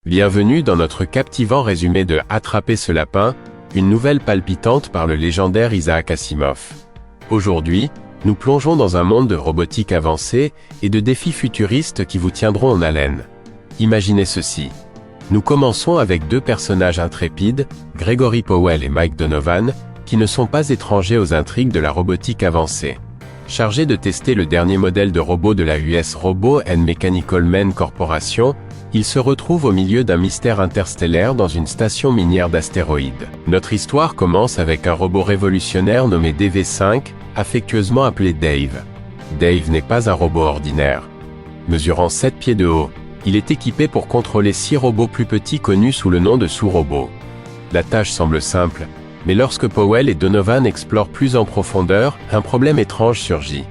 Bienvenue dans notre captivant résumé de « Attraper ce lapin », une nouvelle palpitante par le légendaire Isaac Asimov. Aujourd'hui, nous plongeons dans un monde de robotique avancée et de défis futuristes qui vous tiendront en haleine. Imaginez ceci. Nous commençons avec deux personnages intrépides, Gregory Powell et Mike Donovan, qui ne sont pas étrangers aux intrigues de la robotique avancée. Chargés de tester le dernier modèle de robot de la US Robo and Mechanical Men Corporation, ils se retrouvent au milieu d'un mystère interstellaire dans une station minière d'astéroïdes. Notre histoire commence avec un robot révolutionnaire nommé DV5, affectueusement appelé Dave. Dave n'est pas un robot ordinaire. Mesurant 7 pieds de haut, il est équipé pour contrôler 6 robots plus petits connus sous le nom de sous-robots. La tâche semble simple, mais lorsque Powell et Donovan explorent plus en profondeur, un problème étrange surgit.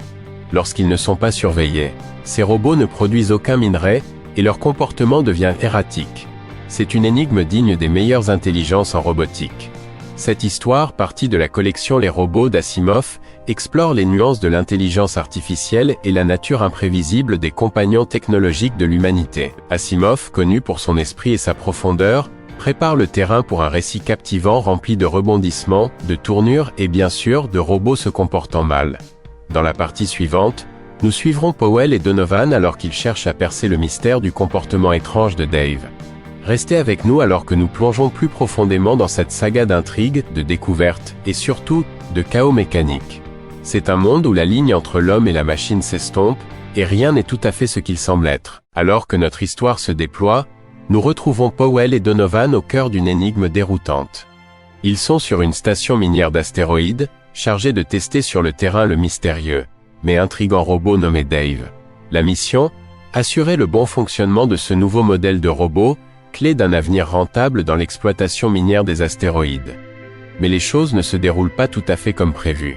Lorsqu'ils ne sont pas surveillés, ces robots ne produisent aucun minerai, et leur comportement devient erratique. C'est une énigme digne des meilleures intelligences en robotique. Cette histoire, partie de la collection Les robots d'Asimov, explore les nuances de l'intelligence artificielle et la nature imprévisible des compagnons technologiques de l'humanité. Asimov, connu pour son esprit et sa profondeur, prépare le terrain pour un récit captivant rempli de rebondissements, de tournures et bien sûr de robots se comportant mal. Dans la partie suivante, nous suivrons Powell et Donovan alors qu'ils cherchent à percer le mystère du comportement étrange de Dave. Restez avec nous alors que nous plongeons plus profondément dans cette saga d'intrigues, de découvertes et surtout de chaos mécanique. C'est un monde où la ligne entre l'homme et la machine s'estompe et rien n'est tout à fait ce qu'il semble être. Alors que notre histoire se déploie, nous retrouvons Powell et Donovan au cœur d'une énigme déroutante. Ils sont sur une station minière d'astéroïdes, chargés de tester sur le terrain le mystérieux, mais intrigant robot nommé Dave. La mission ? Assurer le bon fonctionnement de ce nouveau modèle de robot, clé d'un avenir rentable dans l'exploitation minière des astéroïdes. Mais les choses ne se déroulent pas tout à fait comme prévu.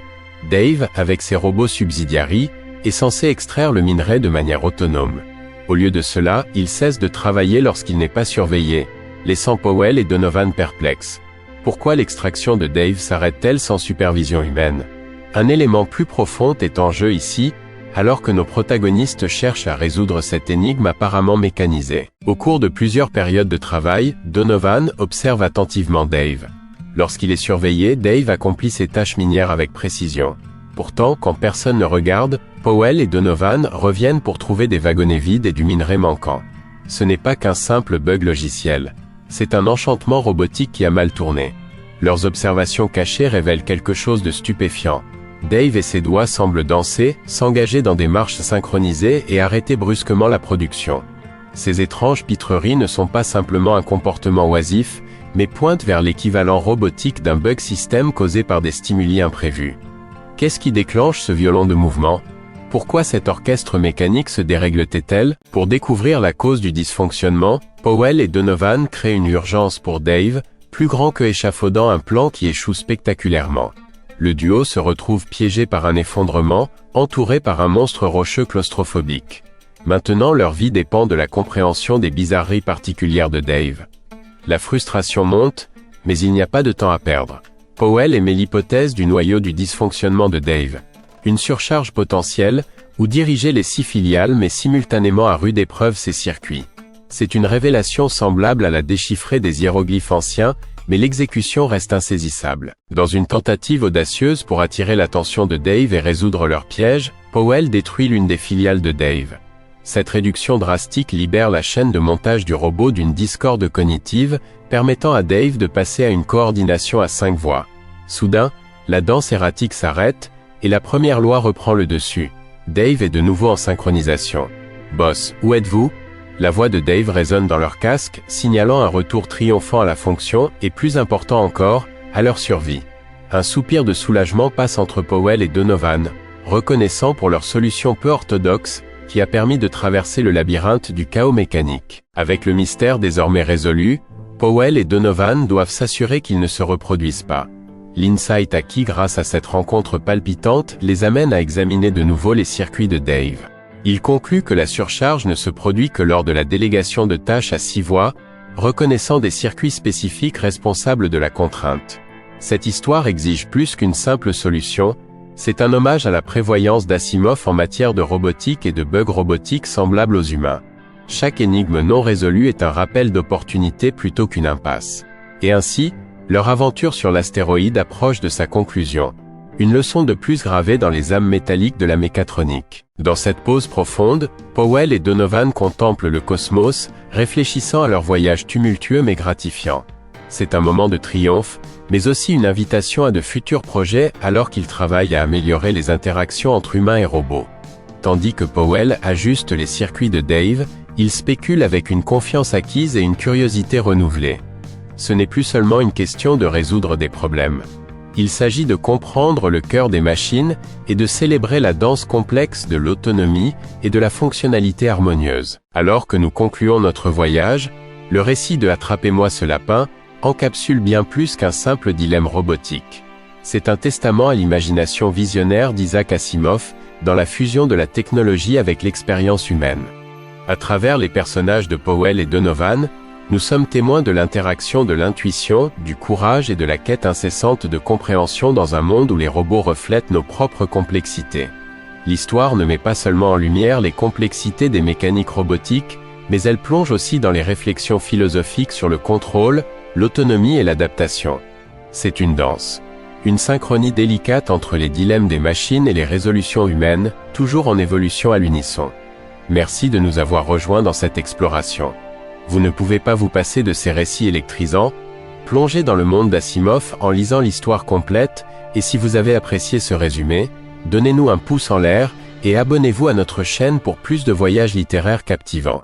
Dave, avec ses robots subsidiaries, est censé extraire le minerai de manière autonome. Au lieu de cela, il cesse de travailler lorsqu'il n'est pas surveillé, laissant Powell et Donovan perplexes. Pourquoi l'extraction de Dave s'arrête-t-elle sans supervision humaine ? Un élément plus profond est en jeu ici, alors que nos protagonistes cherchent à résoudre cette énigme apparemment mécanisée. Au cours de plusieurs périodes de travail, Donovan observe attentivement Dave. Lorsqu'il est surveillé, Dave accomplit ses tâches minières avec précision. Pourtant, quand personne ne regarde, Powell et Donovan reviennent pour trouver des wagonnets vides et du minerai manquant. Ce n'est pas qu'un simple bug logiciel. C'est un enchantement robotique qui a mal tourné. Leurs observations cachées révèlent quelque chose de stupéfiant. Dave et ses doigts semblent danser, s'engager dans des marches synchronisées et arrêter brusquement la production. Ces étranges pitreries ne sont pas simplement un comportement oisif, mais pointent vers l'équivalent robotique d'un bug système causé par des stimuli imprévus. Qu'est-ce qui déclenche ce violon de mouvement ? Pourquoi cet orchestre mécanique se dérègle-t-il ? Pour découvrir la cause du dysfonctionnement, Powell et Donovan créent une urgence pour Dave, plus grand que échafaudant un plan qui échoue spectaculairement. Le duo se retrouve piégé par un effondrement, entouré par un monstre rocheux claustrophobique. Maintenant leur vie dépend de la compréhension des bizarreries particulières de Dave. La frustration monte, mais il n'y a pas de temps à perdre. Powell émet l'hypothèse du noyau du dysfonctionnement de Dave. Une surcharge potentielle, ou diriger les 6 filiales mais simultanément à rude épreuve ses circuits. C'est une révélation semblable à la déchiffrée des hiéroglyphes anciens, mais l'exécution reste insaisissable. Dans une tentative audacieuse pour attirer l'attention de Dave et résoudre leur piège, Powell détruit l'une des filiales de Dave. Cette réduction drastique libère la chaîne de montage du robot d'une discorde cognitive, permettant à Dave de passer à une coordination à 5 voies. Soudain, la danse erratique s'arrête, et la première loi reprend le dessus. Dave est de nouveau en synchronisation. « Boss, où êtes-vous » La voix de Dave résonne dans leur casque, signalant un retour triomphant à la fonction, et plus important encore, à leur survie. Un soupir de soulagement passe entre Powell et Donovan, reconnaissant pour leur solution peu orthodoxe, qui a permis de traverser le labyrinthe du chaos mécanique. Avec le mystère désormais résolu, Powell et Donovan doivent s'assurer qu'ils ne se reproduisent pas. L'insight acquis grâce à cette rencontre palpitante les amène à examiner de nouveau les circuits de Dave. Il conclut que la surcharge ne se produit que lors de la délégation de tâches à 6 voies, reconnaissant des circuits spécifiques responsables de la contrainte. Cette histoire exige plus qu'une simple solution, c'est un hommage à la prévoyance d'Asimov en matière de robotique et de bugs robotiques semblables aux humains. Chaque énigme non résolue est un rappel d'opportunité plutôt qu'une impasse. Et ainsi, leur aventure sur l'astéroïde approche de sa conclusion. Une leçon de plus gravée dans les âmes métalliques de la mécatronique. Dans cette pause profonde, Powell et Donovan contemplent le cosmos, réfléchissant à leur voyage tumultueux mais gratifiant. C'est un moment de triomphe, mais aussi une invitation à de futurs projets alors qu'ils travaillent à améliorer les interactions entre humains et robots. Tandis que Powell ajuste les circuits de Dave, il spécule avec une confiance acquise et une curiosité renouvelée. Ce n'est plus seulement une question de résoudre des problèmes. Il s'agit de comprendre le cœur des machines et de célébrer la danse complexe de l'autonomie et de la fonctionnalité harmonieuse. Alors que nous concluons notre voyage, le récit de Attrapez-moi ce lapin encapsule bien plus qu'un simple dilemme robotique. C'est un testament à l'imagination visionnaire d'Isaac Asimov dans la fusion de la technologie avec l'expérience humaine. À travers les personnages de Powell et Donovan, nous sommes témoins de l'interaction de l'intuition, du courage et de la quête incessante de compréhension dans un monde où les robots reflètent nos propres complexités. L'histoire ne met pas seulement en lumière les complexités des mécaniques robotiques, mais elle plonge aussi dans les réflexions philosophiques sur le contrôle, l'autonomie et l'adaptation. C'est une danse. Une synchronie délicate entre les dilemmes des machines et les résolutions humaines, toujours en évolution à l'unisson. Merci de nous avoir rejoints dans cette exploration. Vous ne pouvez pas vous passer de ces récits électrisants. Plongez dans le monde d'Asimov en lisant l'histoire complète, et si vous avez apprécié ce résumé, donnez-nous un pouce en l'air et abonnez-vous à notre chaîne pour plus de voyages littéraires captivants.